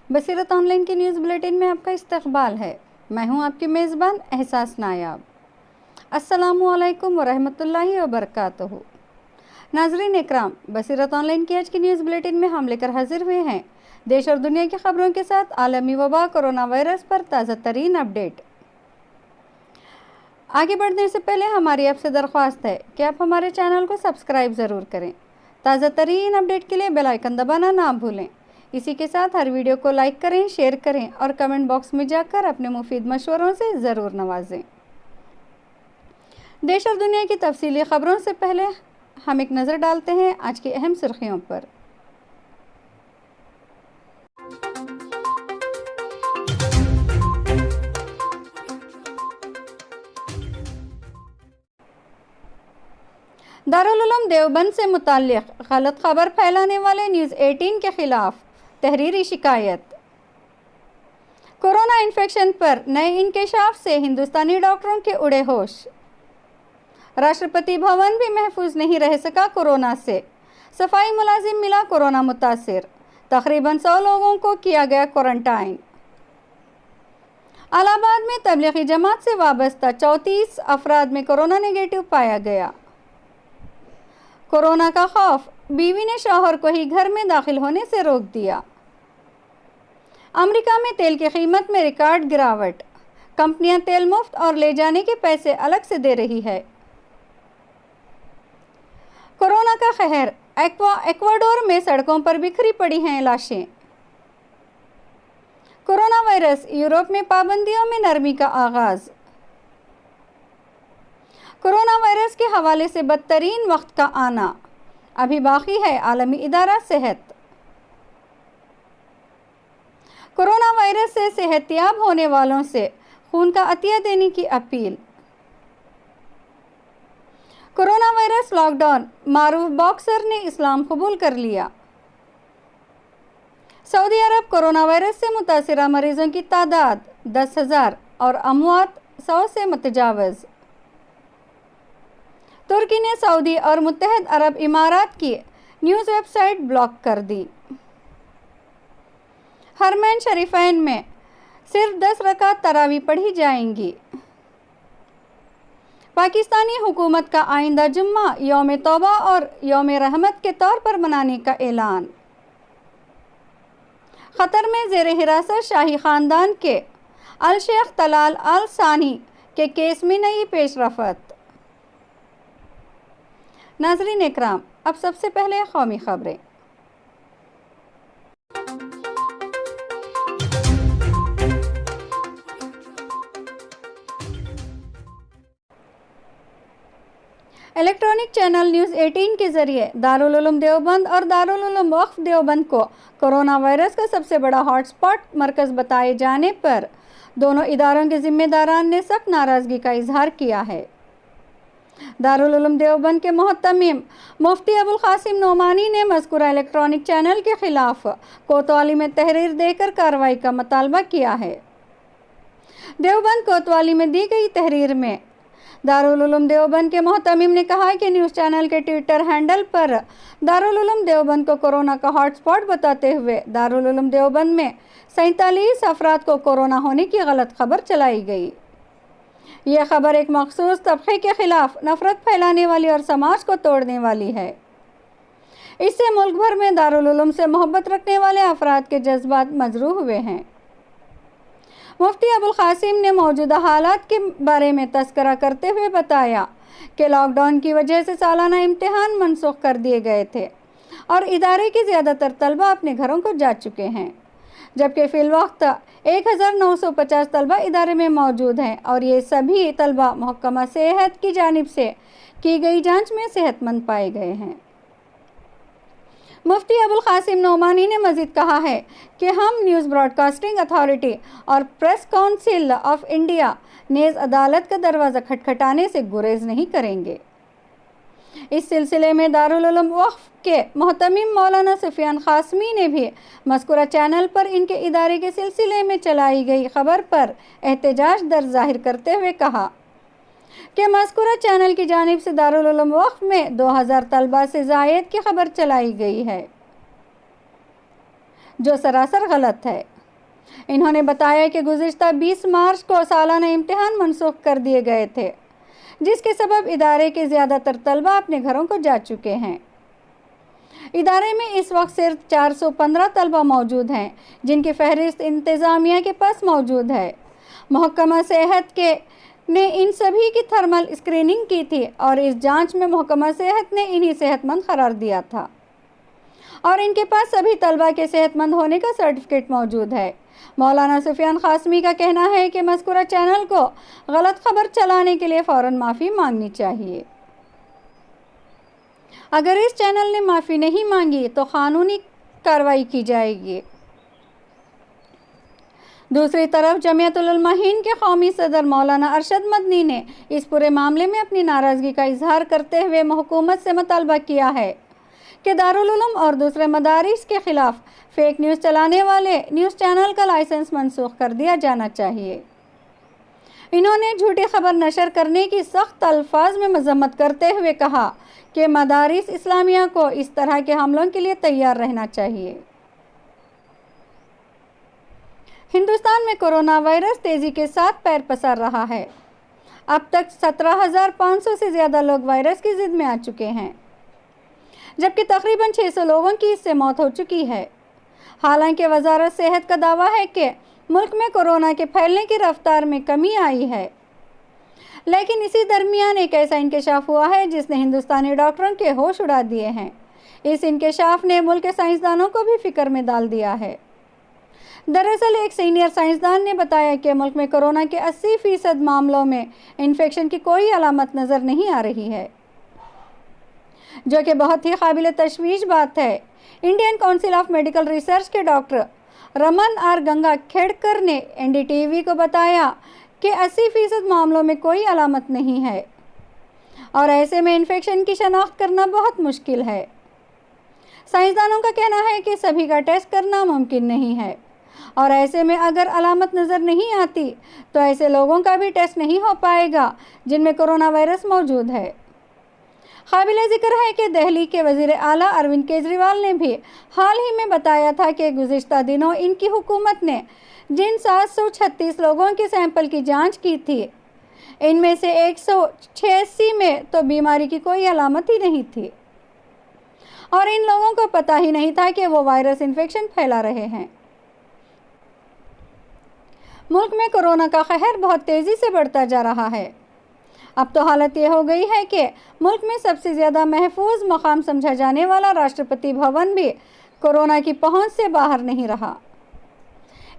बसीरत online की news bulletin में आपका इस्तकबाल है। मैं हूं आपकी मेज़बान एहसास नायाब। अस्सलामुअलैकुम वरहमतुल्लाहि वबरकातुहू। नाज़रीन इकराम, बसीरत ऑनलाइन की आज की न्यूज़ बुलेटिन में हम लेकर हाजिर हुए हैं देश और दुनिया की खबरों के साथ आलमी वबा कोरोना वायरस पर ताज़ा तरीन अपडेट। आगे बढ़ने से पहले हमारी आपसे दरख्वास्त है कि आप हमारे चैनल को सब्सक्राइब ज़रूर करें। ताज़ा तरीन अपडेट के लिए बेल आइकन दबाना ना भूलें। इसी के साथ हर वीडियो को लाइक करें, शेयर करें और कमेंट बॉक्स में जाकर अपने मुफीद मशवरों से ज़रूर नवाजें। देश और दुनिया की तफसीली खबरों से पहले हम एक नज़र डालते हैं आज की अहम सुर्खियों पर। दारुल उलूम देवबंद से मुताल्लिक़ गलत खबर फैलाने वाले न्यूज़ 18 के खिलाफ तहरीरी शिकायत। कोरोना इन्फेक्शन पर नए इंकशाफ से हिंदुस्तानी डॉक्टरों के उड़े होश। राष्ट्रपति भवन भी महफूज नहीं रह सका कोरोना से। सफाई मुलाजिम मिला कोरोना मुतासिर। तकरीबन 100 लोगों को किया गया क्वारंटाइन। इलाहाबाद में तबलीगी जमात से वाबस्ता 34 अफराद में कोरोना नेगेटिव पाया गया। कोरोना का खौफ, बीवी ने शौहर को ही घर में दाखिल होने से रोक दिया। अमेरिका में तेल की कीमत में रिकॉर्ड गिरावट। कंपनियां तेल मुफ्त और ले जाने के पैसे अलग से दे रही है। कोरोना का कहर, एक्वाडोर में सड़कों पर बिखरी पड़ी हैं लाशें। कोरोना वायरस, यूरोप में पाबंदियों में नरमी का आगाज। कोरोना वायरस के हवाले से बदतरीन वक्त का आना, अभी बाकी है आलमी इदारा सेहत। कोरोना वायरस से सेहतियाब होने वालों से खून का अतिया देने की अपील। कोरोना वायरस लॉकडाउन, मारूफ बॉक्सर ने इस्लाम कबूल कर लिया। सऊदी अरब, कोरोना वायरस से मुतासिरा मरीजों की तादाद 10,000 और अमवात 100 से मुतजावज़। तुर्की ने सऊदी और मुत्तहद अरब इमारात की न्यूज़ वेबसाइट ब्लॉक कर दी। हरमैन शरीफैन में सिर्फ 10 रकात तरावी पढ़ी जाएंगी। पाकिस्तानी हुकूमत का आइंदा जुम्मा यौम तौबा और यौम रहमत के तौर पर मनाने का ऐलान। क़तर में ज़ेर हिरासत शाही ख़ानदान के अल शेख तलाल अल सानी के केस में नई पेशरफ़त। नाज़रीन इकराम, अब सबसे पहले कौमी खबरें। इलेक्ट्रॉनिक चैनल न्यूज़ 18 के ज़रिए दारुल उलूम देवबंद और दारुल उलूम वक्फ देवबंद को कोरोना वायरस का सबसे बड़ा हॉटस्पॉट मरकज़ बताए जाने पर दोनों इदारों के ज़िम्मेदारान ने सख्त नाराज़गी का इजहार किया है। दारुल उलूम देवबंद के मोहतमिम मुफ्ती अबुल कासिम नोमानी ने मज़कूरा इलेक्ट्रॉनिक चैनल के ख़िलाफ़ कोतवाली में तहरीर देकर कार्रवाई का मुतालबा किया है। देवबंद कोतवाली में दी गई तहरीर में दारुल उलूम देवबंद के मोहतमिम ने कहा कि न्यूज़ चैनल के ट्विटर हैंडल पर दारुल उलूम देवबंद को कोरोना का हॉटस्पॉट बताते हुए दारुल उलूम देवबंद में 47 अफराद को कोरोना होने की गलत खबर चलाई गई। यह खबर एक मखसूस तबके के खिलाफ नफरत फैलाने वाली और समाज को तोड़ने वाली है। इससे मुल्क भर में दारुल उलूम से मोहब्बत रखने वाले अफराद के जज्बात मजरूह हुए हैं। मुफ्ती अबुल कासिम ने मौजूदा हालात के बारे में तस्करा करते हुए बताया कि लॉकडाउन की वजह से सालाना इम्तिहान मनसूख कर दिए गए थे और इदारे के ज़्यादातर तलबा अपने घरों को जा चुके हैं, जबकि फ़िलवक्त 1950 तलबा इदारे में मौजूद हैं और ये सभी तलबा महकमा सेहत की जानिब से की गई जांच में सेहतमंद पाए गए हैं। मुफ्ती अबुल कासिम नोमानी ने मज़ीद कहा है कि हम न्यूज़ ब्रॉडकास्टिंग अथॉरिटी और प्रेस काउंसिल ऑफ इंडिया नेज़ अदालत का दरवाज़ा खटखटाने से गुरेज नहीं करेंगे। इस सिलसिले में दारुल उलूम वक्फ के मोहतमिम मौलाना सुफियान क़ासमी ने भी मज़कूरा चैनल पर इनके इदारे के सिलसिले में चलाई गई खबर पर एहतजाज दर्ज ज़ाहिर करते हुए कहा कि मज़कूरा चैनल की जानिब से दारुल उलूम वक्फ में 2000 तलबा से ज़ायद की खबर चलाई गई है, जो सरासर गलत है। इन्होंने बताया कि गुज़िश्ता 20 मार्च को सालाना इम्तिहान मनसूख कर दिए गए थे, जिसके सबब इदारे के ज़्यादातर तलबा अपने घरों को जा चुके हैं। इदारे में इस वक्त सिर्फ 415 तलबा मौजूद हैं, जिनकी फहरिस्त इंतज़ामिया के पास मौजूद है। महकमा सेहत के ने इन सभी की थर्मल स्क्रीनिंग की थी और इस जांच में महकमा सेहत ने इन्हें सेहतमंद करार दिया था और इनके पास सभी तलबा के सेहतमंद होने का सर्टिफिकेट मौजूद है। मौलाना सुफियान क़ासिमी का कहना है कि मज़कूरा चैनल को गलत खबर चलाने के लिए फ़ौरन माफ़ी मांगनी चाहिए। अगर इस चैनल ने माफ़ी नहीं मांगी तो कानूनी कार्रवाई की जाएगी। दूसरी तरफ जमीयतुल उलमा हिंद के कौमी सदर मौलाना अरशद मदनी ने इस पूरे मामले में अपनी नाराज़गी का इजहार करते हुए हुकूमत से मुतालबा किया है कि दारुल उलूम और दूसरे मदारिस के ख़िलाफ़ फेक न्यूज़ चलाने वाले न्यूज़ चैनल का लाइसेंस मनसूख कर दिया जाना चाहिए। इन्होंने झूठी खबर नशर करने की सख्त अल्फाज में मजम्मत करते हुए कहा कि मदारिस इस्लामिया को इस तरह के हमलों के लिए तैयार रहना चाहिए। हिंदुस्तान में कोरोना वायरस तेज़ी के साथ पैर पसार रहा है। अब तक 17,500 से ज़्यादा लोग वायरस की ज़िद में आ चुके हैं, जबकि तकरीबन 600 लोगों की इससे मौत हो चुकी है। हालांकि वजारत सेहत का दावा है कि मुल्क में कोरोना के फैलने की रफ्तार में कमी आई है, लेकिन इसी दरमियान एक ऐसा इंकशाफ हुआ है जिसने हिंदुस्तानी डॉक्टरों के होश उड़ा दिए हैं। इस इंकशाफ ने मुल्क के साइंसदानों को भी फिक्र में डाल दिया है। दरअसल एक सीनियर साइंसदान ने बताया कि मुल्क में कोरोना के 80% मामलों में इन्फेक्शन की कोई अलामत नज़र नहीं आ रही है, जो कि बहुत ही काबिल तशवीश बात है। Indian council of medical research के डॉक्टर रमन आर गंगा खेड़कर ने एनडीटीवी को बताया कि 80% मामलों में कोई अलामत नहीं है और ऐसे में इन्फेक्शन की शनाख्त करना बहुत मुश्किल है। साइंसदानों का कहना है कि सभी का टेस्ट करना मुमकिन नहीं है और ऐसे में अगर अलामत नज़र नहीं आती तो ऐसे लोगों का भी टेस्ट नहीं हो पाएगा जिनमें कोरोना वायरस मौजूद है। काबिल ज़िक्र है कि दिल्ली के वज़ीर आला अरविंद केजरीवाल ने भी हाल ही में बताया था कि गुज़िश्ता दिनों इनकी हुकूमत ने जिन 736 लोगों के सैंपल की जांच की थी, इनमें से 186 में तो बीमारी की कोई अलामत ही नहीं थी और इन लोगों को पता ही नहीं था कि वो वायरस इन्फेक्शन फैला रहे हैं। मुल्क में कोरोना का कहर बहुत तेज़ी से बढ़ता जा रहा है। अब तो हालत ये हो गई है कि मुल्क में सबसे ज़्यादा महफूज मकाम समझा जाने वाला राष्ट्रपति भवन भी कोरोना की पहुंच से बाहर नहीं रहा।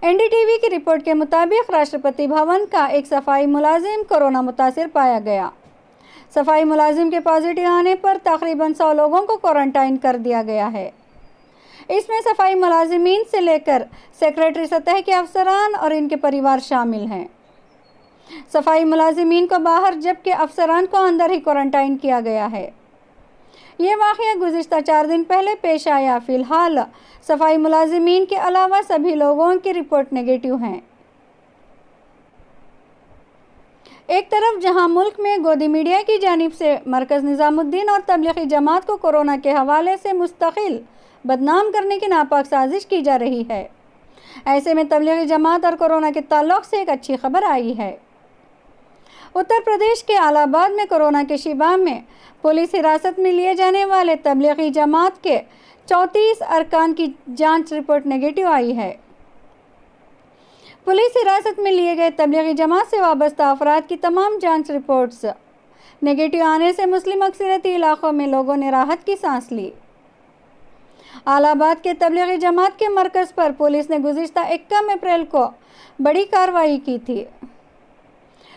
एनडीटीवी की रिपोर्ट के मुताबिक राष्ट्रपति भवन का एक सफाई मुलाजिम कोरोना मुतासिर पाया गया। सफाई मुलाजिम के पॉजिटिव आने पर तकरीबन 100 लोगों को क्वारंटाइन कर दिया गया है। इसमें सफाई मुलाजिमीन से लेकर सेक्रेटरी सतह के अफसरान और इनके परिवार शामिल हैं। सफाई मुलाजिमीन को बाहर जबकि अफसरान को अंदर ही क्वारंटाइन किया गया है। ये वाक़या गुज़िश्ता 4 दिन पहले पेश आया। फ़िलहाल सफाई मुलाजिमीन के अलावा सभी लोगों की रिपोर्ट नेगेटिव हैं। एक तरफ जहां मुल्क में गोदी मीडिया की जानिब से मरकज़ निज़ामुद्दीन और तबलीगी जमात को कोरोना के हवाले से मुस्तकिल बदनाम करने की नापाक साजिश की जा रही है, ऐसे में तबलीगी जमात और कोरोना के ताल्लुक़ से एक अच्छी खबर आई है। उत्तर प्रदेश के आलाबाद में कोरोना के शिबा में पुलिस हिरासत में लिए जाने वाले तबलीगी जमात के 34 अरकान की जांच रिपोर्ट नेगेटिव आई है। पुलिस हिरासत में लिए गए तबलीगी जमात से वाबस्ता अफराद की तमाम जांच रिपोर्ट्स नेगेटिव आने से मुस्लिम अक्सरियती इलाक़ों में लोगों ने राहत की सांस ली। आलाबाद के तबलीगी जमात के मरकज़ पर पुलिस ने गुज़िश्ता 21 अप्रैल को बड़ी कार्रवाई की थी।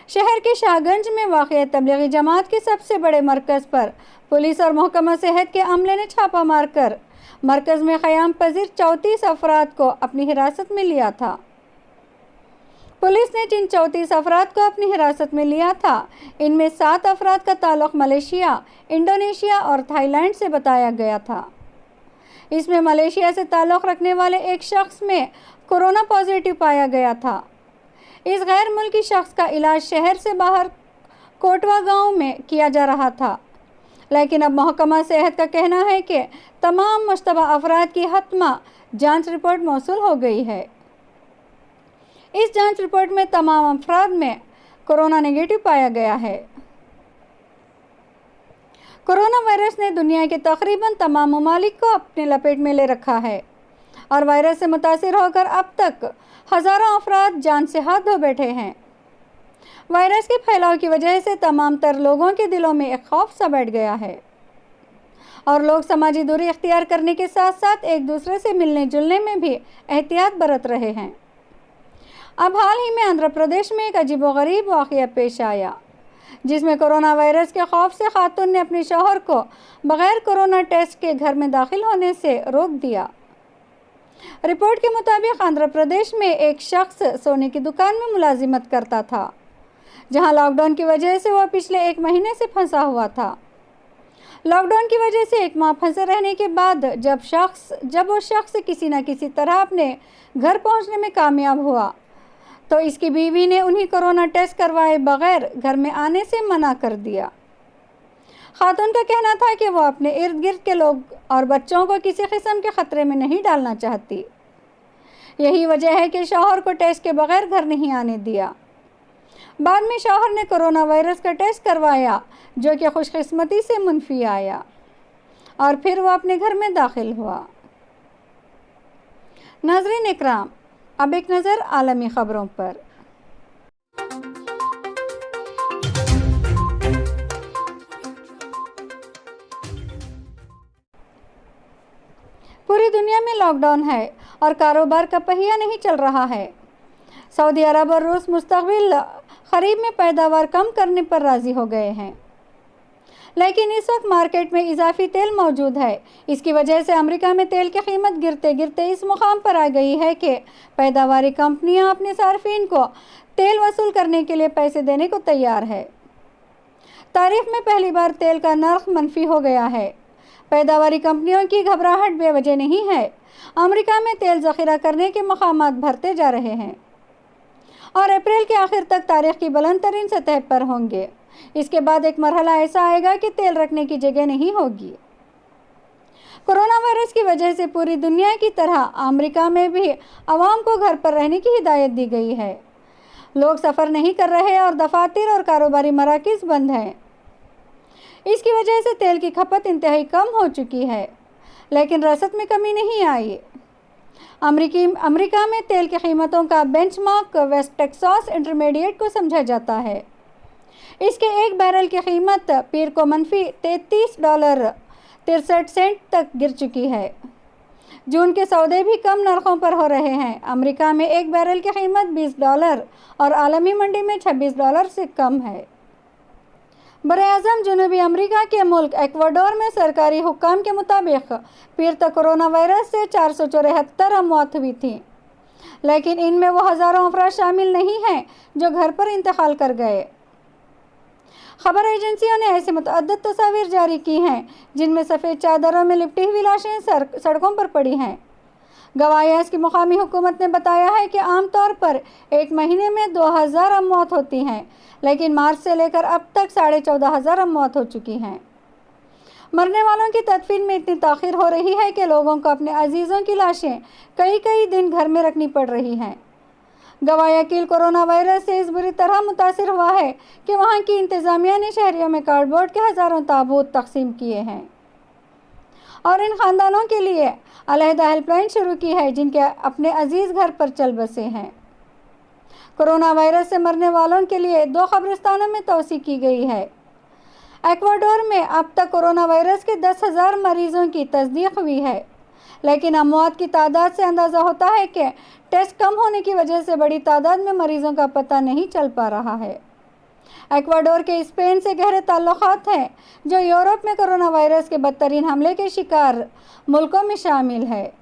शहर के शाहगंज में वाक़ तबलीगी जमात के सबसे बड़े मरकज़ पर पुलिस और महकमा सेहत के अमले ने छापा मारकर मरकज़ में क़याम पज़ीर 34 अफराद को अपनी हिरासत में लिया था। पुलिस ने जिन 34 अफराद को अपनी हिरासत में लिया था, इनमें 7 अफराद का ताल्लुक़ मलेशिया, इंडोनेशिया और थाईलैंड से बताया गया था। इसमें मलेशिया से ताल्लुक़ रखने वाले एक शख्स में कोरोना पॉजिटिव पाया गया था। इस गैर मुल्की शख्स का इलाज शहर से बाहर कोटवा गांव में किया जा रहा था, लेकिन अब महकमा सेहत का कहना है कि तमाम मुश्तबा अफराद की हतमा जांच रिपोर्ट मौसूल हो गई है। इस जांच रिपोर्ट में तमाम अफराद में कोरोना नेगेटिव पाया गया है। कोरोना वायरस ने दुनिया के तकरीबन तमाम ममालिक को अपने लपेट में ले रखा है और वायरस से मुतासिर होकर अब तक हज़ारों अफराद जान से हाथ धो बैठे हैं। वायरस के फैलाव की वजह से तमाम तर लोगों के दिलों में एक खौफ सा बैठ गया है और लोग समाजी दूरी इख्तियार करने के साथ साथ एक दूसरे से मिलने जुलने में भी एहतियात बरत रहे हैं। अब हाल ही में आंध्र प्रदेश में एक अजीबोगरीब वाक़या पेश आया जिसमें कोरोना वायरस के खौफ से खातून ने अपने शौहर को बग़ैर कोरोना टेस्ट के घर में दाखिल होने से रोक दिया। रिपोर्ट के मुताबिक आंध्र प्रदेश में एक शख्स सोने की दुकान में मुलाजिमत करता था जहां लॉकडाउन की वजह से वह पिछले 1 महीने से फंसा हुआ था। लॉकडाउन की वजह से 1 माह फंसे रहने के बाद जब वो शख्स किसी न किसी तरह अपने घर पहुंचने में कामयाब हुआ तो इसकी बीवी ने उन्हें कोरोना टेस्ट करवाए बगैर घर में आने से मना कर दिया। खातून का कहना था कि वो अपने इर्द गिर्द के लोग और बच्चों को किसी किस्म के ख़तरे में नहीं डालना चाहती। यही वजह है कि शौहर को टेस्ट के बगैर घर नहीं आने दिया। बाद में शौहर ने कोरोना वायरस का टेस्ट करवाया जो कि खुशकिस्मती से मुनफी आया और फिर वो अपने घर में दाखिल हुआ। नाज़रीन इकराम, अब एक नज़र आलमी ख़बरों पर। पूरी दुनिया में लॉकडाउन है और कारोबार का पहिया नहीं चल रहा है। सऊदी अरब और रूस मुस्तक़बिल खरीफ में पैदावार कम करने पर राज़ी हो गए हैं, लेकिन इस वक्त मार्केट में इजाफी तेल मौजूद है। इसकी वजह से अमेरिका में तेल की कीमत गिरते गिरते इस मुकाम पर आ गई है कि पैदावारी कंपनियां अपने सार्फिन को तेल वसूल करने के लिए पैसे देने को तैयार है। तारीख में पहली बार तेल का नर्ख मनफी हो गया है। पैदावारी कंपनियों की घबराहट बेवजह नहीं है। अमेरिका में तेल ज़ख़ीरा करने के मकामात भरते जा रहे हैं और अप्रैल के आखिर तक तारीख की बुलंद तरीन सतह पर होंगे। इसके बाद एक मरहला ऐसा आएगा कि तेल रखने की जगह नहीं होगी। कोरोना वायरस की वजह से पूरी दुनिया की तरह अमेरिका में भी आवाम को घर पर रहने की हिदायत दी गई है। लोग सफ़र नहीं कर रहे और दफातर और कारोबारी मराकिज़ बंद हैं। इसकी वजह से तेल की खपत इंतहाई कम हो चुकी है, लेकिन रसद में कमी नहीं आई। अमेरिका में तेल की कीमतों का बेंचमार्क वेस्ट टेक्सास इंटरमीडिएट को समझा जाता है। इसके एक बैरल की कीमत पीर को मनफी $33.63 तक गिर चुकी है। जून के सौदे भी कम नरखों पर हो रहे हैं। अमेरिका में एक बैरल की कीमत $20 और आलमी मंडी में $26 से कम है। बरआज़म जनूबी अमेरिका के मुल्क एक्वाडोर में सरकारी हुक्काम के मुताबिक पीर तक कोरोना वायरस से 474 अमवात हुई थी, लेकिन इनमें वो हज़ारों अफराद शामिल नहीं हैं जो घर पर इंतकाल कर गए। खबर एजेंसियों ने ऐसे मुतअद्दिद तस्वीर जारी की हैं जिनमें सफ़ेद चादरों में लिपटी हुई लाशें सड़कों पर पड़ी हैं। गवायास की मुकामी हुकूमत ने बताया है कि आमतौर पर एक महीने में 2000 अमवात होती हैं, लेकिन मार्च से लेकर अब तक 14,500 अमवात हो चुकी हैं। मरने वालों की तदफीन में इतनी ताख़ीर हो रही है कि लोगों को अपने अजीज़ों की लाशें कई दिन घर में रखनी पड़ रही हैं। गवायाकील कोरोना वायरस से इस बुरी तरह मुतासिर हुआ है कि वहाँ की इंतज़ामिया ने शहरियों में कार्डबोर्ड के हज़ारों ताबूत तकसीम किए हैं और इन ख़ानदानों के लिए अलहदा हेल्पलाइन शुरू की है जिनके अपने अजीज़ घर पर चल बसे हैं। कोरोना वायरस से मरने वालों के लिए 2 कब्रिस्तानों में तोसी की गई है। एक्वाडोर में अब तक कोरोना वायरस के 10,000 मरीज़ों की तस्दीक हुई है, लेकिन अमवात की तादाद से अंदाज़ा होता है कि टेस्ट कम होने की वजह से बड़ी तादाद में मरीज़ों का पता नहीं चल पा रहा है। एक्वाडोर के स्पेन से गहरे ताल्लुकात हैं जो यूरोप में कोरोना वायरस के बदतरीन हमले के शिकार मुल्कों में शामिल है।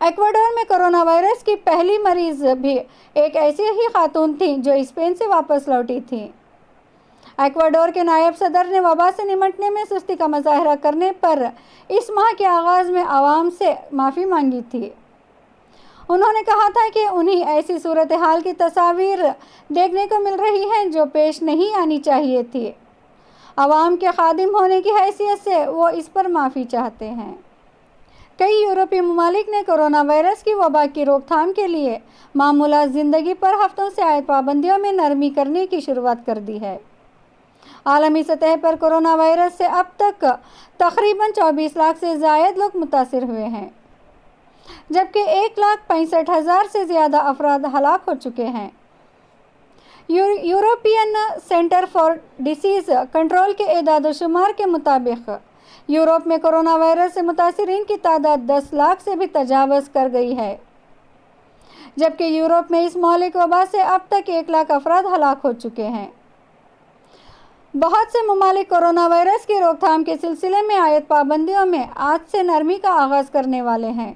एक्वाडोर में कोरोना वायरस की पहली मरीज़ भी एक ऐसी ही खातून थी जो स्पेन से वापस लौटी थी। एक्वाडोर के नायब सदर ने वबा से निमटने में सुस्ती का मुजाहरा करने पर इस माह के आगाज़ में आवाम से माफ़ी मांगी थी। उन्होंने कहा था कि उन्हें ऐसी सूरत हाल की तस्वीर देखने को मिल रही हैं जो पेश नहीं आनी चाहिए थी। आवाम के खादिम होने की हैसियत से वो इस पर माफ़ी चाहते हैं। कई यूरोपीय ममालिक ने कोरोना वायरस की वबा की रोकथाम के लिए मामूला ज़िंदगी पर हफ्तों से आयद पाबंदियों में नरमी करने की शुरुआत कर दी है। आलमी सतह पर कोरोना वायरस से अब तक तकरीबन 24 लाख से ज़ायद लोग मुतासिर हुए हैं, जबकि 1,65,000 से ज़्यादा अफराद हलाक हो चुके हैं। European centre for disease control के एदाद शुमार के मुताबिक यूरोप में कोरोना वायरस से मुतासिरीन की तादाद 10 लाख से भी तजावज़ कर गई है, जबकि यूरोप में इस मौलिक वबा से अब तक 1 लाख अफराद हलाक हो चुके हैं। बहुत से ममालिक कोरोना वायरस की रोकथाम के सिलसिले में आयद पाबंदियों में आज से नरमी का आगाज़ करने वाले हैं।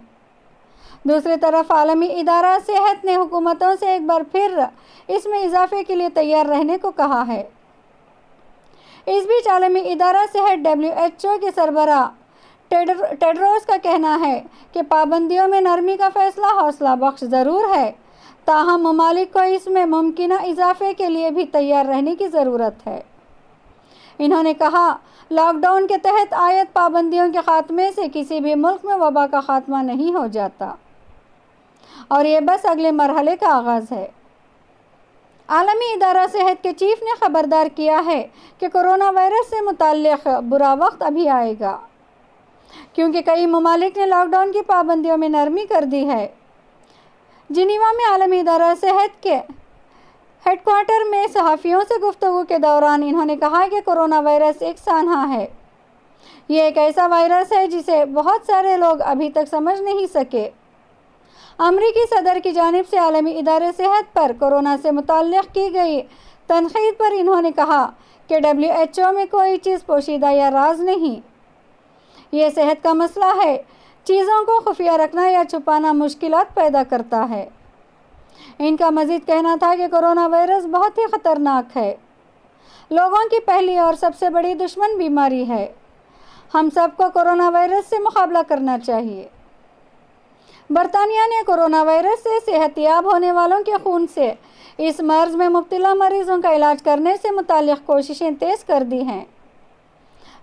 दूसरी तरफ आलमी इदारा सेहत ने हुकूमतों से एक बार फिर इसमें इजाफे के लिए तैयार रहने को कहा है। इस बीच आलमी इदारा सेहत WHO के सरबराह टेड्रोस का कहना है कि पाबंदियों में नरमी का फैसला हौसला बख्श ज़रूर है, ताहम ममालिक को इसमें मुमकिना इजाफे के लिए भी तैयार रहने की ज़रूरत है। इन्होंने कहा, लॉकडाउन के तहत आयद पाबंदियों के ख़ात्मे से किसी भी मुल्क में वबा का ख़ात्मा नहीं हो जाता और ये बस अगले मरहले का आगाज़ है। आलमी इदारा सेहत के चीफ ने ख़बरदार किया है कि कोरोना वायरस से मुताल्लिक़ बुरा वक्त अभी आएगा, क्योंकि कई ममालिक ने लॉकडाउन की पाबंदियों में नरमी कर दी है। जिनीवा में आलमी इदारा सेहत के हेडक्वार्टर में सहाफ़ियों से गुफ्तगू के दौरान इन्होंने कहा कि कोरोना वायरस एक सानहा है। ये एक ऐसा वायरस है जिसे बहुत सारे लोग अभी तक समझ नहीं सके। अमरीकी सदर की जानिब से आलमी इदारे सेहत पर कोरोना से मुताल्लिक़ की गई तनक़ीद पर इन्होंने कहा कि WHO में कोई चीज़ पोशीदा या राज नहीं। ये सेहत का मसला है। चीज़ों को खुफिया रखना या छुपाना मुश्किलात पैदा करता है। इनका मज़ीद कहना था कि कोरोना वायरस बहुत ही ख़तरनाक है, लोगों की पहली और सबसे बड़ी दुश्मन बीमारी है। हम सबको कोरोना वायरस से मुकाबला करना चाहिए। बरतानिया ने कोरोना वायरस से सेहतियाब होने वालों के खून से इस मर्ज़ में मुब्तला मरीज़ों का इलाज करने से मुताल्लिक़ कोशिशें तेज़ कर दी हैं।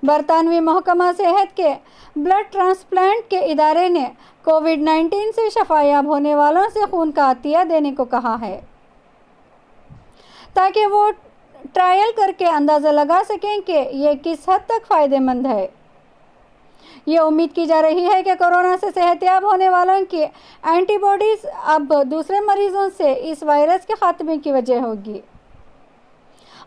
बरतानवी महकमा सेहत के ब्लड ट्रांसप्लांट के इदारे ने कोविड-19 से शफायाब होने वालों से खून का अतिया देने को कहा है, ताकि वो ट्रायल करके अंदाज़ा लगा सकें कि ये किस हद तक फ़ायदेमंद है। ये उम्मीद की जा रही है कि कोरोना से सेहतियाब होने वालों की एंटीबॉडीज़ अब दूसरे मरीज़ों से इस वायरस के ख़ात्मे की वजह होगी।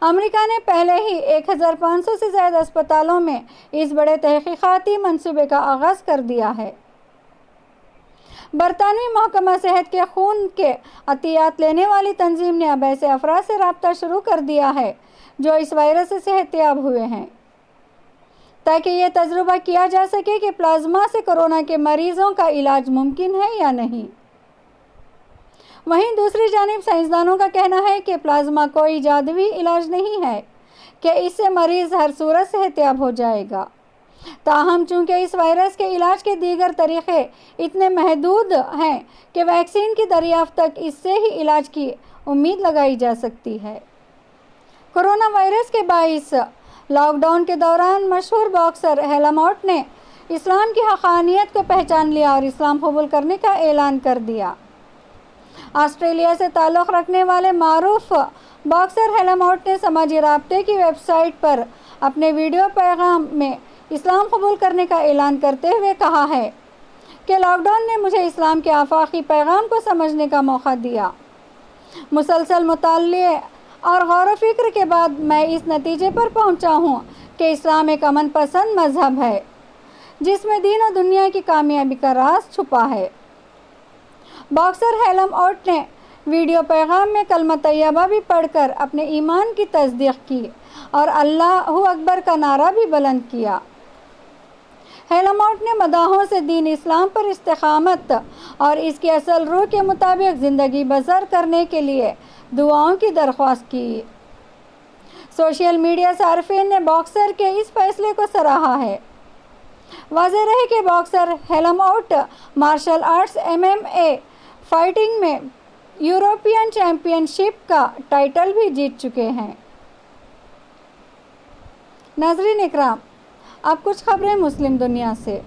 अमेरिका ने पहले ही 1500 से ज़्यादा अस्पतालों में इस बड़े तहक़ीक़ाती मंसूबे का आगाज़ कर दिया है। बरतानवी महकमा सेहत के खून के अतियात लेने वाली तंजीम ने अब ऐसे अफराद से रब्ता शुरू कर दिया है जो इस वायरस से सेहतियाब हुए हैं, ताकि ये तजुर्बा किया जा सके कि प्लाज्मा से कोरोना के मरीज़ों का इलाज मुमकिन है या नहीं। वहीं दूसरी जानिब साइंसदानों का कहना है कि प्लाज्मा कोई जादुई इलाज नहीं है कि इससे मरीज़ हर सूरत सेहतियाब हो जाएगा। ताहम चूँकि इस वायरस के इलाज के दीगर तरीक़े इतने महदूद हैं कि वैक्सीन की दरियाफ्त तक इससे ही इलाज की उम्मीद लगाई जा सकती है। कोरोना वायरस के बाइस लॉकडाउन के दौरान मशहूर बॉक्सर हेलामोट ने इस्लाम की हक़ानियत को पहचान लिया और इस्लाम कबूल करने का ऐलान कर दिया। ऑस्ट्रेलिया से ताल्लुक़ रखने वाले मारूफ बॉक्सर हेलामोट ने समाजी राब्ते की वेबसाइट पर अपने वीडियो पैगाम में इस्लाम कबूल करने का ऐलान करते हुए कहा है कि लॉकडाउन ने मुझे इस्लाम के आफाकी पैगाम को समझने का मौका दिया। मुसलसल मुताले और गौर व फिक्र के बाद मैं इस नतीजे पर पहुंचा हूं कि इस्लाम एक अमन पसंद मज़हब है जिसमें दीन और दुनिया की कामयाबी का राज छुपा है। बॉक्सर हेलामोट ने वीडियो पैगाम में कलमा तैयबा भी पढ़कर अपने ईमान की तस्दीक की और अल्लाहु अकबर का नारा भी बुलंद किया। हेलामोट ने मदाहों से दीन इस्लाम पर इस्तिकामत और इसकी असल रूह के मुताबिक ज़िंदगी बसर करने के लिए दुआओं की दरख्वास्त की। सोशल मीडिया सार्फिन ने बॉक्सर के इस फैसले को सराहा है। वाज़ेह रहे कि बॉक्सर हेलामोट मार्शल आर्ट्स MMA फाइटिंग में यूरोपियन चैम्पियनशिप का टाइटल भी जीत चुके हैं। नाज़रीन इकराम, अब कुछ खबरें मुस्लिम दुनिया से।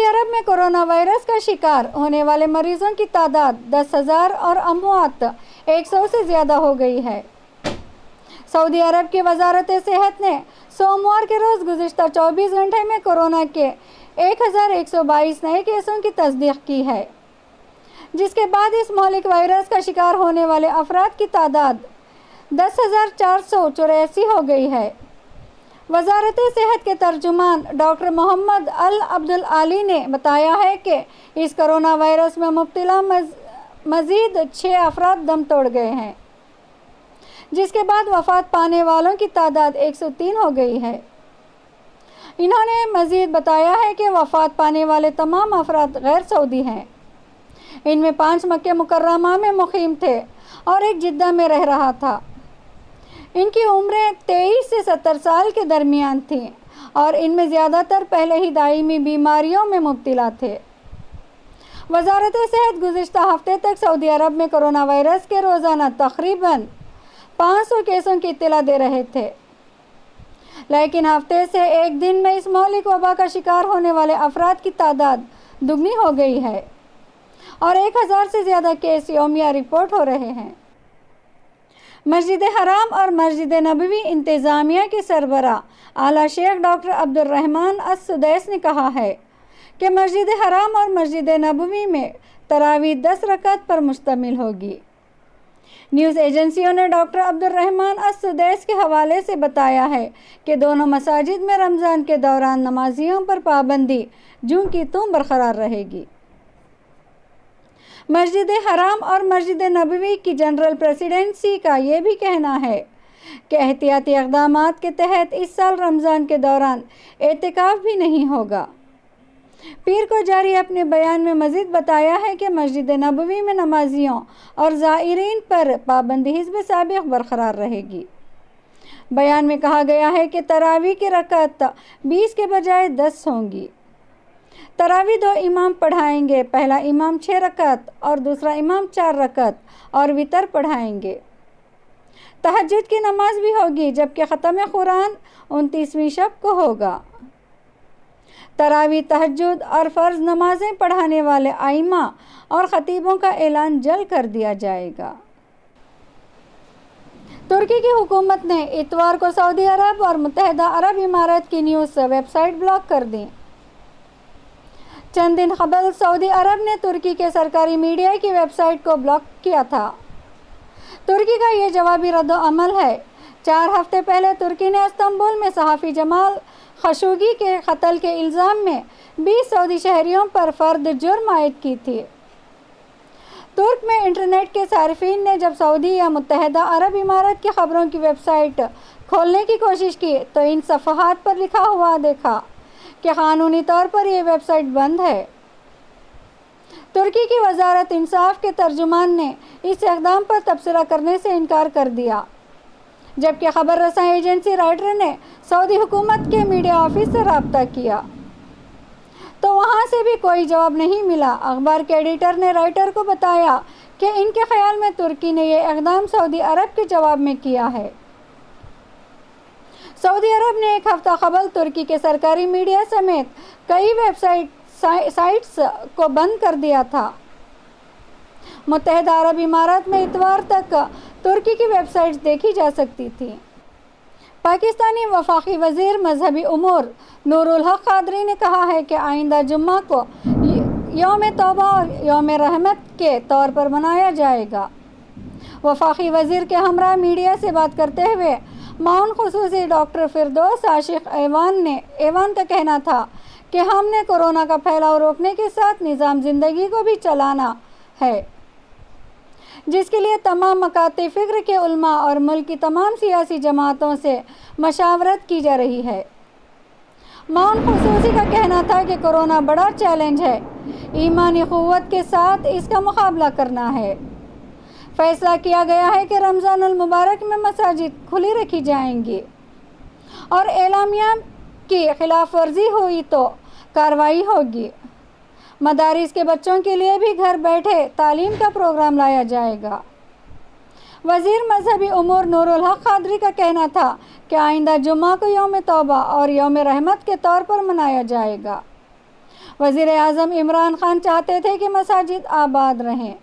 عرب میں کورونا وائرس کا شکار ہونے والے مریضوں کی تعداد 10,000 اور اموات 100 سے زیادہ ہو گئی ہے۔ سعودی عرب کی وزارت صحت نے سوموار کے روز گزشتہ 24 گھنٹے میں کورونا کے 1,122 نئے کیسوں کی تصدیق کی ہے، جس کے بعد اس مہلک وائرس کا شکار ہونے والے افراد کی تعداد 10,484 ہو گئی ہے۔ وزارت صحت کے ترجمان ڈاکٹر محمد عبدالعالی نے بتایا ہے کہ اس کرونا وائرس میں مبتلا مزید 6 افراد دم توڑ گئے ہیں، جس کے بعد وفات پانے والوں کی تعداد 103 ہو گئی ہے۔ انہوں نے مزید بتایا ہے کہ وفات پانے والے تمام افراد غیر سعودی ہیں۔ ان میں 5 مکہ مکرمہ میں مقیم تھے اور ایک جدہ میں رہ رہا تھا۔ ان کی عمریں 23 سے 70 سال کے درمیان تھیں اور ان میں زیادہ تر پہلے ہی دائمی بیماریوں میں مبتلا تھے۔ وزارت صحت گزشتہ ہفتے تک سعودی عرب میں کرونا وائرس کے روزانہ تقریباً 500 کیسوں کی اطلاع دے رہے تھے، لیکن ہفتے سے ایک دن میں اس مہلک وبا کا شکار ہونے والے افراد کی تعداد دگنی ہو گئی ہے اور 1000 سے زیادہ کیس یومیہ رپورٹ ہو رہے ہیں۔ مسجد حرام اور مسجد نبوی انتظامیہ کے سربراہ اعلیٰ شیخ ڈاکٹر عبدالرحمن السدیس نے کہا ہے کہ مسجد حرام اور مسجد نبوی میں تراویح 10 رکعت پر مشتمل ہوگی۔ نیوز ایجنسیوں نے ڈاکٹر عبدالرحمن السدیس کے حوالے سے بتایا ہے کہ دونوں مساجد میں رمضان کے دوران نمازیوں پر پابندی جوں کی توں برقرار رہے گی۔ مسجد حرام اور مسجد نبوی کی جنرل پریزیڈنسی کا یہ بھی کہنا ہے کہ احتیاطی اقدامات کے تحت اس سال رمضان کے دوران اعتکاف بھی نہیں ہوگا۔ پیر کو جاری اپنے بیان میں مزید بتایا ہے کہ مسجد نبوی میں نمازیوں اور زائرین پر پابندی حسب سابق برقرار رہے گی۔ بیان میں کہا گیا ہے کہ تراویح کی رکعت 20 کے بجائے 10 ہوں گی۔ تراویح 2 امام پڑھائیں گے، پہلا امام 6 رکعت اور دوسرا امام 4 رکعت اور وتر پڑھائیں گے۔ تہجد کی نماز بھی ہوگی، جبکہ ختم قرآن 29ویں شب کو ہوگا۔ تراویح، تہجد اور فرض نمازیں پڑھانے والے ائمہ اور خطیبوں کا اعلان جلد کر دیا جائے گا۔ ترکی کی حکومت نے اتوار کو سعودی عرب اور متحدہ عرب امارات کی نیوز ویب سائٹ بلاک کر دی۔ چند دن قبل سعودی عرب نے ترکی کے سرکاری میڈیا کی ویب سائٹ کو بلاک کیا تھا۔ ترکی کا یہ جوابی رد عمل ہے۔ 4 ہفتے پہلے ترکی نے استنبول میں صحافی جمال خشوگی کے قتل کے الزام میں 20 سعودی شہریوں پر فرد جرم عائد کی تھی۔ ترک میں انٹرنیٹ کے صارفین نے جب سعودی یا متحدہ عرب امارات کی خبروں کی ویب سائٹ کھولنے کی کوشش کی تو ان صفحات پر لکھا ہوا دیکھا کہ قانونی طور پر یہ ویب سائٹ بند ہے۔ ترکی کی وزارت انصاف کے ترجمان نے اس اقدام پر تبصرہ کرنے سے انکار کر دیا، جبکہ خبر رساں ایجنسی رائٹر نے سعودی حکومت کے میڈیا آفس سے رابطہ کیا تو وہاں سے بھی کوئی جواب نہیں ملا۔ اخبار کے ایڈیٹر نے رائٹر کو بتایا کہ ان کے خیال میں ترکی نے یہ اقدام سعودی عرب کے جواب میں کیا ہے۔ سعودی عرب نے ایک ہفتہ قبل ترکی کے سرکاری میڈیا سمیت کئی ویب سائٹس کو بند کر دیا تھا۔ متحدہ عرب امارات میں اتوار تک ترکی کی ویب سائٹس دیکھی جا سکتی تھی۔ پاکستانی وفاقی وزیر مذہبی امور نور الحق قادری نے کہا ہے کہ آئندہ جمعہ کو یوم توبہ اور یوم رحمت کے طور پر منایا جائے گا۔ وفاقی وزیر کے ہمراہ میڈیا سے بات کرتے ہوئے معاون خصوصی ڈاکٹر فردوس عاشق ایوان کا کہنا تھا کہ ہم نے کورونا کا پھیلاؤ روکنے کے ساتھ نظام زندگی کو بھی چلانا ہے، جس کے لیے تمام مکاتب فکر کے علماء اور ملک کی تمام سیاسی جماعتوں سے مشاورت کی جا رہی ہے۔ معاون خصوصی کا کہنا تھا کہ کورونا بڑا چیلنج ہے، ایمانی قوت کے ساتھ اس کا مقابلہ کرنا ہے۔ فیصلہ کیا گیا ہے کہ رمضان المبارک میں مساجد کھلی رکھی جائیں گی اور اعلامیہ کی خلاف ورزی ہوئی تو کارروائی ہوگی۔ مدارس کے بچوں کے لیے بھی گھر بیٹھے تعلیم کا پروگرام لایا جائے گا۔ وزیر مذہبی امور نور الحق قادری کا کہنا تھا کہ آئندہ جمعہ کو یوم توبہ اور یوم رحمت کے طور پر منایا جائے گا۔ वज़ीर आज़म इमरान खान चाहते थे कि मसाजिद आबाद रहें।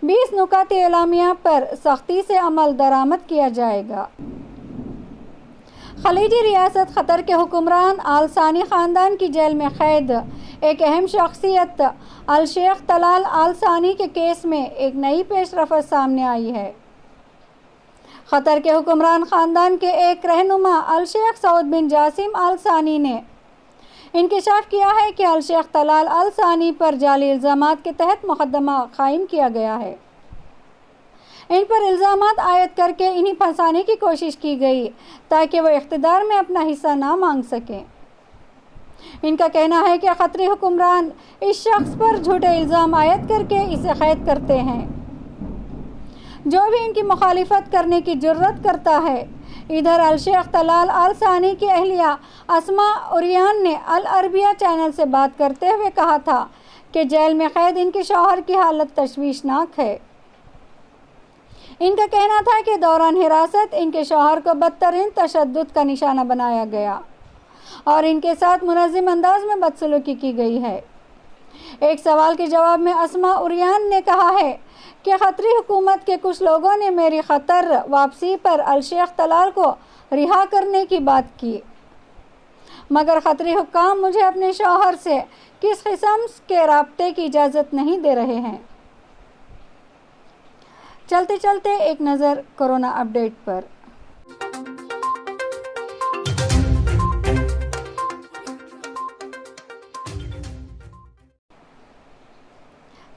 20 नुकाती एलामिया पर सख्ती से अमल दरामद किया जाएगा। खलीजी रियासत क़तर के हुक्मरान आल सानी ख़ानदान की जेल में क़ैद एक अहम शख्सियत अल शेख तलाल आल सानी के केस में एक नई पेशरफ़्त सामने आई है। क़तर के हुक्मरान ख़ानदान के एक रहनुमा अल शेख सऊद बिन जासिम आल सानी ने इंकशाफ किया है कि अल शेख तलाल आल सानी पर जाली इल्ज़ामात के तहत मुक़दमा कायम किया गया है। इन पर इल्ज़ामात आयद करके इन्हें फंसाने की कोशिश की गई ताकि वो इख्तिदार में अपना हिस्सा ना मांग सकें। इनका कहना है कि क़तरी हुक्मरान इस शख्स पर झूठे इल्ज़ाम आयद करके इसे क़ैद करते हैं। जो भी इनकी मुखालिफत करने की जुर्रत करता है। इधर अल शेख तलाल आल सानी की अहलिया अस्मा उरियान ने अल अरबिया चैनल से बात करते हुए कहा था कि जेल में क़ैद इनके शौहर की हालत तशवीशनाक है। इनका कहना था कि दौरान हिरासत इनके शौहर को बदतरीन तशद्दुद का निशाना बनाया गया और इनके साथ मुनज़्ज़म अंदाज में बदसलूकी की गई है। एक सवाल के जवाब में अस्मा उरियान ने कहा है कि क़तरी हुकूमत के कुछ लोगों ने मेरी क़तर वापसी पर अल शेख तलाल को रिहा करने की बात की, मगर क़तरी हुक्काम मुझे अपने शौहर से किस किस्म के राब्ते की इजाज़त नहीं दे रहे हैं। चलते चलते एक नज़र कोरोना अपडेट पर।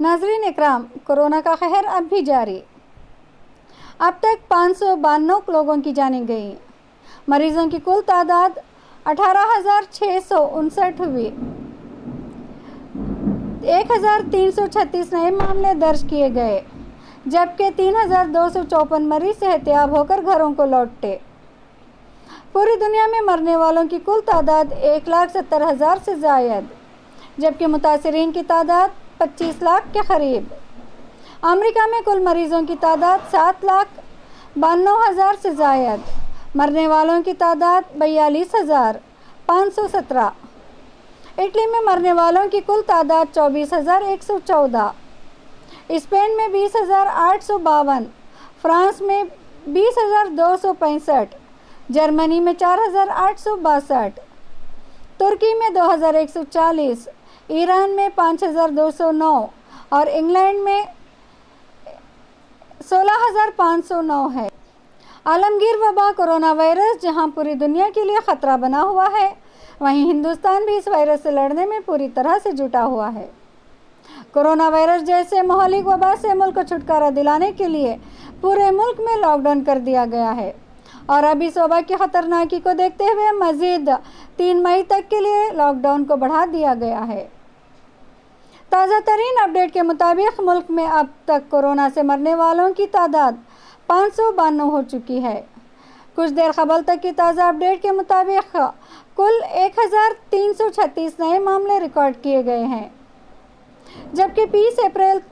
नाज़रीन इकराम, कोरोना का कहर अब भी जारी। अब तक 592 लोगों की जानें गई। मरीजों की कुल तादाद 18,659 हुई। 1,336 नए मामले दर्ज किए गए, जबकि 3,254 मरीज सेहतियाब होकर घरों को लौटे। पूरी दुनिया में मरने वालों की कुल तादाद 1,70,000 से ज़ायद, जबकि मुतासिरीन की तादाद 25 लाख के करीब। अमेरिका में कुल मरीजों की तादाद 7,92,000 से ज़ायद, मरने वालों की तादाद 42,517। इटली में मरने वालों की कुल तादाद 24,114। स्पेन में 20,852, फ्रांस में 20,265, जर्मनी में 4,862, तुर्की में 2,140, ईरान में 5,209 और इंग्लैंड में 16,509 है। आलमगीर वबा कोरोना वायरस जहां पूरी दुनिया के लिए ख़तरा बना हुआ है, वहीं हिंदुस्तान भी इस वायरस से लड़ने में पूरी तरह से जुटा हुआ है। कोरोना वायरस जैसे महलिक वबा से मुल्क को छुटकारा दिलाने के लिए पूरे मुल्क में लॉकडाउन कर दिया गया है और अब इस वबा की ख़तरनाकी को देखते हुए मज़ीद 3 मई तक के लिए लॉकडाउन को बढ़ा दिया गया है। ताज़ा तरीन अपडेट के मुताबिक मुल्क में अब तक कोरोना से मरने वालों की तादाद 592 हो चुकी है। कुछ देर कबल तक की ताज़ा अपडेट के मुताबिक कुल 1,336 नए मामले रिकॉर्ड किए गए हैं, जबकि 20 अप्रैल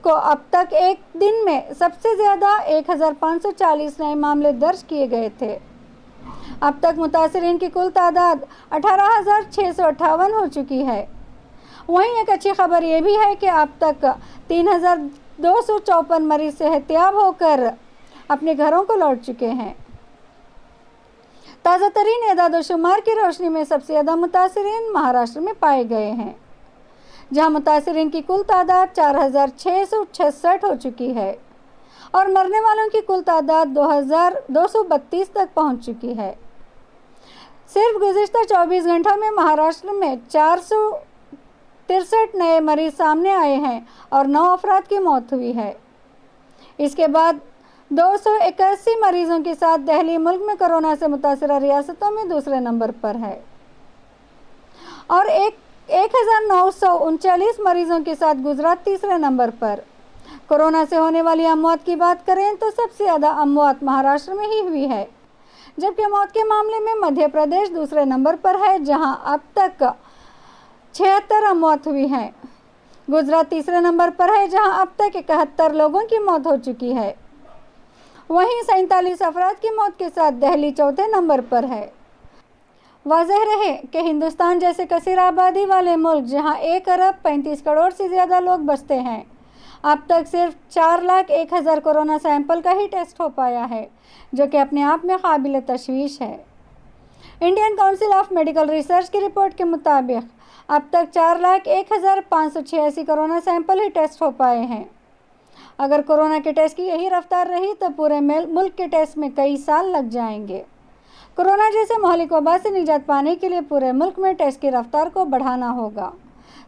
को अब तक एक दिन में सबसे ज़्यादा 1,540 नए मामले दर्ज किए गए थे। अब तक मुतासिरीन की कुल तादाद 18,658 हो चुकी है। वहीं एक अच्छी खबर ये भी है कि अब तक 3,254 मरीज सेहतियाब होकर अपने घरों को लौट चुके हैं। ताज़ा तरीन एदाद व शुमार की रोशनी में सबसे ज़्यादा मुतासिरीन महाराष्ट्र में पाए गए हैं, जहां मुतासिरीन की कुल तादाद 4,666 हो चुकी है और मरने वालों की कुल तादाद 2,232 तक पहुंच चुकी है। सिर्फ गुज़िश्ता 24 घंटों में महाराष्ट्र में 463 नए मरीज सामने आए हैं और 9 अफराद की मौत हुई है। इसके बाद 281 मरीजों के साथ दिल्ली मुल्क में कोरोना से मुतासरा रियासतों में दूसरे नंबर पर है और 1,939 मरीजों के साथ गुजरात तीसरे नंबर पर। कोरोना से होने वाली अमवात की बात करें तो सबसे ज़्यादा अमवात महाराष्ट्र में ही हुई है, जबकि मौत के मामले में मध्य प्रदेश दूसरे नंबर पर है, जहां अब तक 76 अमवात हुई हैं। गुजरात तीसरे नंबर पर है, जहां अब तक 71 लोगों की मौत हो चुकी है। वहीं 47 अफराद की मौत के साथ दिल्ली चौथे नंबर पर है। वाज़ेह रहे कि हिंदुस्तान जैसे कसीर आबादी वाले मुल्क जहां 1 अरब 35 करोड़ से ज़्यादा लोग बसते हैं, अब तक सिर्फ 4,01,000 कोरोना सैंपल का ही टेस्ट हो पाया है, जो कि अपने आप में काबिल तशवीश है। Indian council of medical research की रिपोर्ट के मुताबिक अब तक 4,01,586 कोरोना सैंपल ही टेस्ट हो पाए हैं। अगर कोरोना के टेस्ट की यही रफ्तार रही तो पूरे मुल्क के टेस्ट में कई साल लग जाएंगे। कोरोना जैसे महलिक वबा से निजात पाने के लिए पूरे मुल्क में टेस्ट की रफ्तार को बढ़ाना होगा,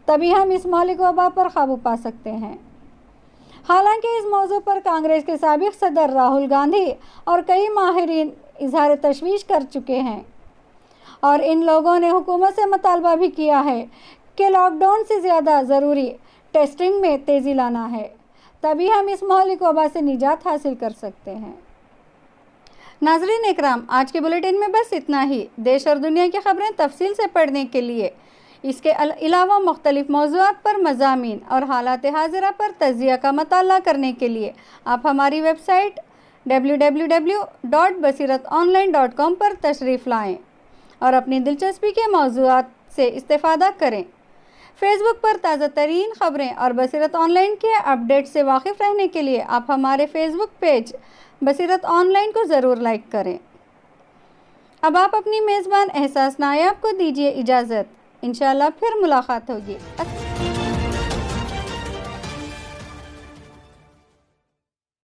तभी हम इस महलिक वबा पर काबू पा सकते हैं। हालांकि इस मौजू पर कांग्रेस के साबिक सदर राहुल गांधी और कई माहिरीन इजहार तशवीश कर चुके हैं और इन लोगों ने हुकूमत से मुतालबा भी किया है कि लॉकडाउन से ज़्यादा ज़रूरी टेस्टिंग में तेज़ी लाना है, तभी हम इस महलिक वबा से निजात हासिल कर सकते हैं। नाज़रीन इकराम, आज के बुलेटिन में बस इतना ही। देश और दुनिया की खबरें तफसील से पढ़ने के लिए इसके अलावा मुख्तलिफ मौज़ूआत पर मज़ामीन और हालात हाज़िरा पर तज़िया का मताला करने के लिए आप हमारी वेबसाइट www.basiratonline.com पर तशरीफ़ लाएँ और अपनी दिलचस्पी के मौज़ूआत से इस्तेफ़ादा करें। फेसबुक पर ताज़ा तरीन ख़बरें और बसीरत ऑनलाइन के अपडेट से वाकिफ़ रहने के लिए आप हमारे फेसबुक पेज बसीरत ऑनलाइन को ज़रूर लाइक करें। अब आप अपनी मेज़बान एहसास नायाब को दीजिए इजाज़त। इंशाअल्लाह फिर मुलाकात होगी।